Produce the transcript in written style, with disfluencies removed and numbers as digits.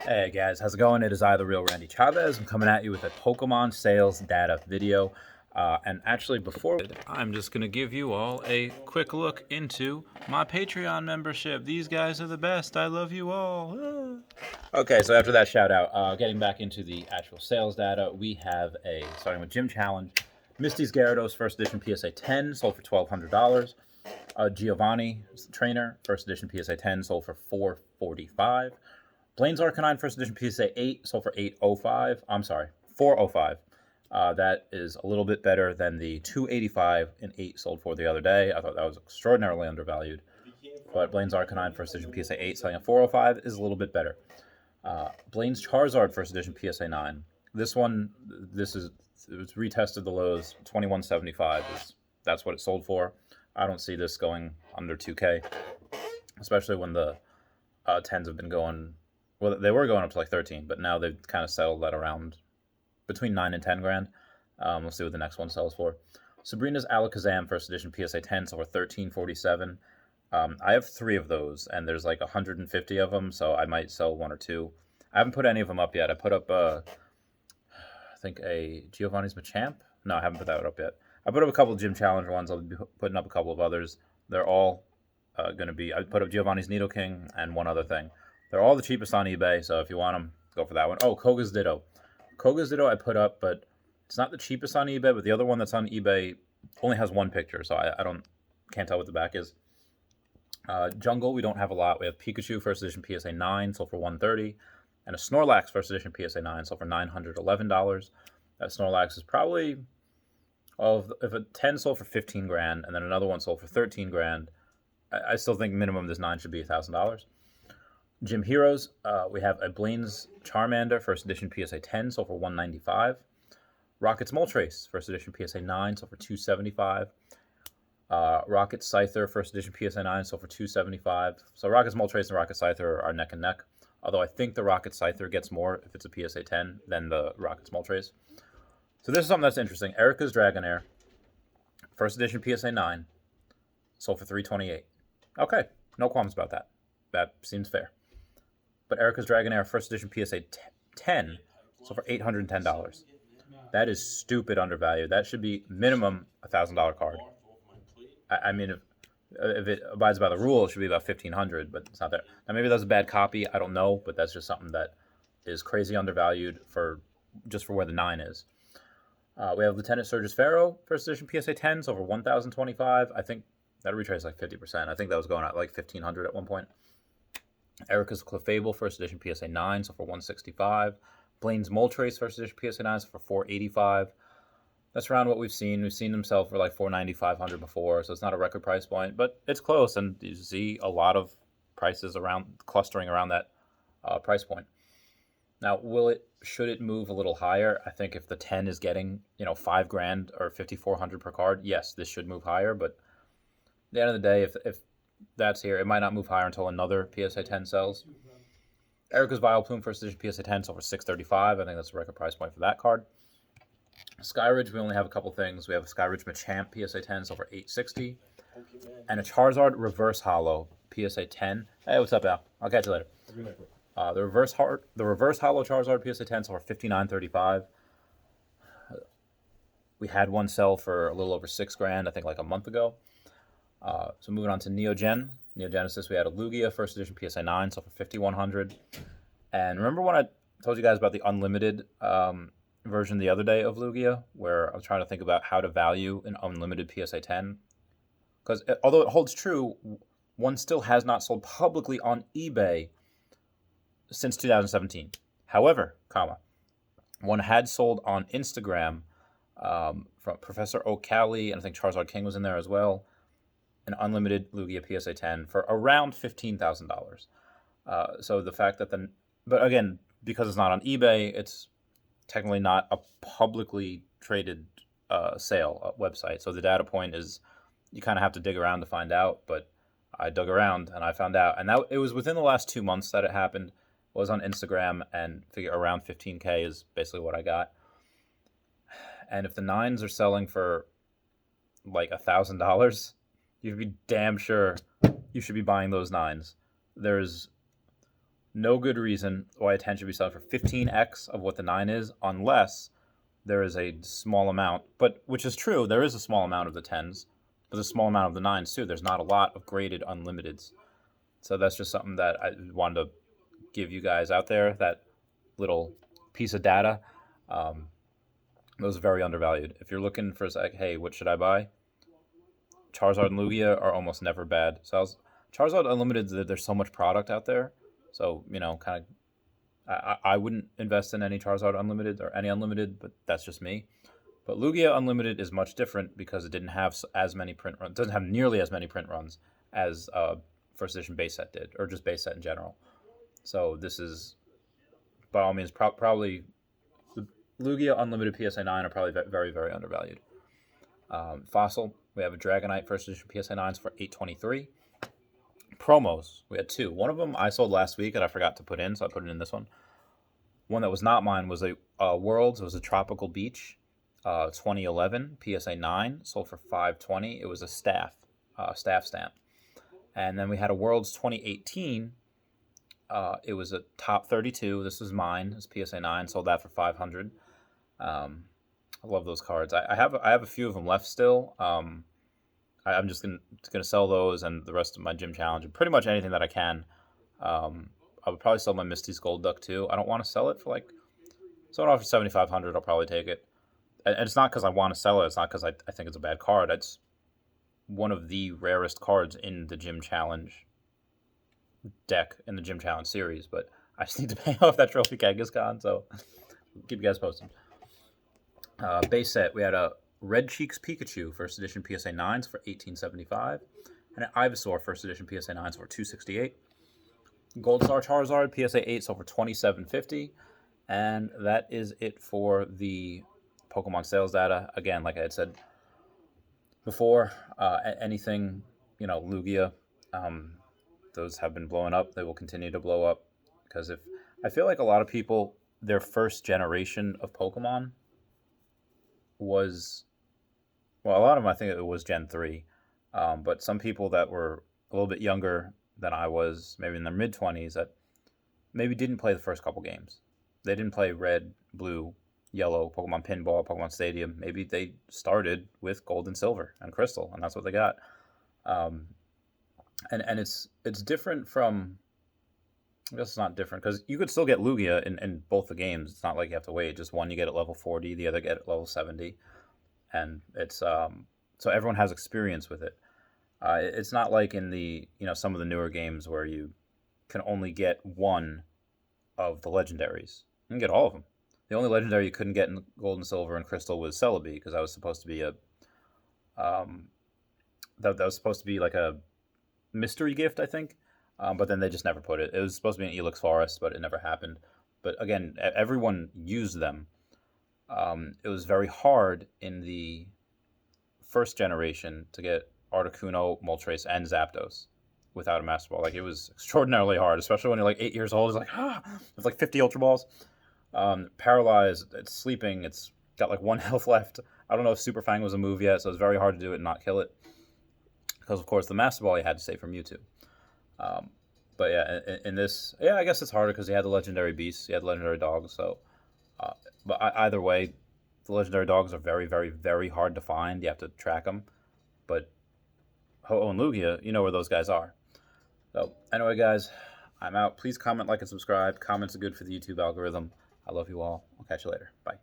Hey guys, how's it going? It is I, the real Randy Chavez. I'm coming at you with a Pokemon sales data video. And actually, before I'm just going to give you all a quick look into my Patreon membership. These guys are the best. I love you all. Okay, so after that shout out, getting back into the actual sales data, we have starting with Gym Challenge. Misty's Gyarados First Edition PSA 10 sold for $1,200. Giovanni Trainer First Edition PSA 10 sold for $445. Blaine's Arcanine First Edition PSA 8 sold for $805. I'm sorry, $405. That is a little bit better than the $285 and 8 sold for the other day. I thought that was extraordinarily undervalued. But Blaine's Arcanine First Edition PSA 8 selling at $405 is a little bit better. Blaine's Charizard First Edition PSA 9. This one, it was retested the lows. $21.75 that's what it sold for. I don't see this going under 2K, especially when the 10s have been going. Well, they were going up to like 13, but now they've kind of settled at around between 9 and 10 grand. We'll see what the next one sells for. Sabrina's Alakazam First Edition PSA 10 sold for $13.47. I have 3 of those, and there's like 150 of them, so I might sell 1 or 2. I haven't put any of them up yet. I put up, I think, a Giovanni's Machamp. No, I haven't put that up yet. I put up a couple of Gym Challenge ones. I'll be putting up a couple of others. They're all going to be... I put up Giovanni's Nidoking and one other thing. They're all the cheapest on eBay, so if you want them, go for that one. Oh, Koga's Ditto. Koga's Ditto I put up, but it's not the cheapest on eBay, but the other one that's on eBay only has 1 picture, so I can't tell what the back is. Jungle, we don't have a lot. We have Pikachu First Edition PSA 9, sold for $130, and a Snorlax First Edition PSA 9, sold for $911. That Snorlax is probably, if a 10 sold for 15 grand, and then another one sold for 13 grand, I still think minimum this 9 should be $1,000. Gym Heroes, we have a Blaine's Charmander First Edition PSA 10, sold for $195. Rocket's Moltres First Edition PSA 9, sold for $275. Rocket Scyther First Edition PSA 9 sold for $275. So Rocket's Moltres and Rocket Scyther are neck and neck. Although I think the Rocket Scyther gets more if it's a PSA 10 than the Rocket's Moltres. So this is something that's interesting. Erica's Dragonair First Edition PSA 9 sold for $328. Okay, no qualms about that. That seems fair. But Erica's Dragonair First Edition PSA 10 sold for $810. That is stupid undervalued. That should be minimum $1,000 card. I mean, if it abides by the rule, it should be about $1,500, but it's not there. Now, maybe that's a bad copy. I don't know, but that's just something that is crazy undervalued just for where the 9 is. We have Lieutenant Surge's Pharaoh First Edition PSA 10 sold for $1,025. I think that retrace like 50%. I think that was going at like $1,500 at one point. Erica's Clefable First Edition PSA 9 sold for $165. Blaine's Moltres First Edition PSA 9 sold for $485. That's around what we've seen. We've seen them sell for like $490, $500 before, so it's not a record price point, but it's close, and you see a lot of prices clustering around that price point. Now, should it move a little higher? I think if the 10 is getting, $5 grand or $5,400 per card, yes, this should move higher, but at the end of the day, if that's here, it might not move higher until another PSA 10 sells. Erica's Vileplume First Edition PSA 10 sold for $635. I think that's a record price point for that card. Skyridge, we only have a couple things. We have a Skyridge Machamp PSA 10 sold for $860. And a Charizard Reverse Hollow PSA 10. Hey, what's up, Al? I'll catch you later. The Reverse Hollow Charizard PSA 10 sold for $59.35. We had one sell for a little over $6 grand, I think like a month ago. So moving on to Neogenesis, we had a Lugia First Edition PSA 9 sold for $5,100. And remember when I told you guys about the unlimited version the other day of Lugia, where I was trying to think about how to value an unlimited PSA 10? Because although it holds true, one still has not sold publicly on eBay since 2017. However, one had sold on Instagram from Professor O'Calley, and I think Charizard King was in there as well, an unlimited Lugia PSA 10 for around $15,000. So the fact that but again, because it's not on eBay, it's technically not a publicly traded sale website. So the data point is you kind of have to dig around to find out, but I dug around and I found out. And it was within the last 2 months that it happened. It was on Instagram, and figure around 15K is basically what I got. And if the 9s are selling for like $1,000, you should be damn sure you should be buying those 9s. There's No good reason why a 10 should be selling for 15x of what the 9 is, unless there is a small amount, but which is true, there is a small amount of the 10s, but there's a small amount of the 9s too. There's not a lot of graded unlimiteds. So that's just something that I wanted to give you guys out there, that little piece of data. Um, it was very undervalued. If you're looking for like, hey, what should I buy? Charizard and Lugia are almost never bad. So Charizard Unlimited, there's so much product out there. So, kind of, I wouldn't invest in any Charizard Unlimited or any Unlimited, but that's just me. But Lugia Unlimited is much different because it didn't have as many print runs, doesn't have nearly as many print runs as first edition base set did, or just base set in general. So this is, by all means, probably the Lugia Unlimited PSA 9 are probably very, very undervalued. Fossil, we have a Dragonite first edition PSA 9s for $823. Promos, we had two. One of them I sold last week and I forgot to put in, so I put it in this one. One that was not mine was a Worlds. It was a Tropical Beach 2011 PSA 9, sold for $520. It was a staff stamp. And then we had a Worlds 2018. It was a top 32. This was mine. This PSA 9, sold that for $500. I love those cards. I have a few of them left still. I'm just gonna sell those and the rest of my gym challenge and pretty much anything that I can. I would probably sell my Misty's Gold Duck too. I don't want to sell it for like, someone offers $7,500. I'll probably take it. And it's not because I want to sell it. It's not because I think it's a bad card. It's one of the rarest cards in the gym challenge deck, in the gym challenge series. But I just need to pay off that trophy Kangaskhan, so keep you guys posted. Base set, we had a Red Cheeks Pikachu first edition PSA 9s for $1875, and an Ivysaur first edition PSA 9s for $268. Gold Star Charizard PSA 8 sold for $27.50, and that is it for the Pokemon sales data. Again, like I had said before, anything, Lugia, those have been blowing up. They will continue to blow up because I feel like a lot of people, their first generation of Pokemon was, well, a lot of them, I think it was Gen 3, but some people that were a little bit younger than I was, maybe in their mid-20s, that maybe didn't play the first couple games. They didn't play Red, Blue, Yellow, Pokemon Pinball, Pokemon Stadium. Maybe they started with Gold and Silver and Crystal, and that's what they got. And it's different from, I guess it's not different, because you could still get Lugia in both the games. It's not like you have to wait. Just one you get at level 40, the other get at level 70. And it's, so everyone has experience with it. It's not like in the, some of the newer games where you can only get one of the legendaries. You can get all of them. The only legendary you couldn't get in Gold and Silver and Crystal was Celebi, because that was supposed to be that was supposed to be like a mystery gift, I think. But then they just never put it. It was supposed to be an Elix Forest, but it never happened. But again, everyone used them. It was very hard in the first generation to get Articuno, Moltres, and Zapdos without a Master Ball. Like, it was extraordinarily hard, especially when you're like 8 years old. It's like, it's like 50 Ultra Balls. Paralyzed, it's sleeping, it's got like 1 health left. I don't know if Super Fang was a move yet, so it's very hard to do it and not kill it. Because, of course, the Master Ball you had to save from Mewtwo. But yeah, in this, yeah, I guess it's harder because you had the legendary beasts, you had legendary dogs. So, but either way, the legendary dogs are very, very, very hard to find. You have to track them. But Ho-Oh and Lugia, you know where those guys are. So anyway, guys, I'm out. Please comment, like, and subscribe. Comments are good for the YouTube algorithm. I love you all. I'll catch you later. Bye.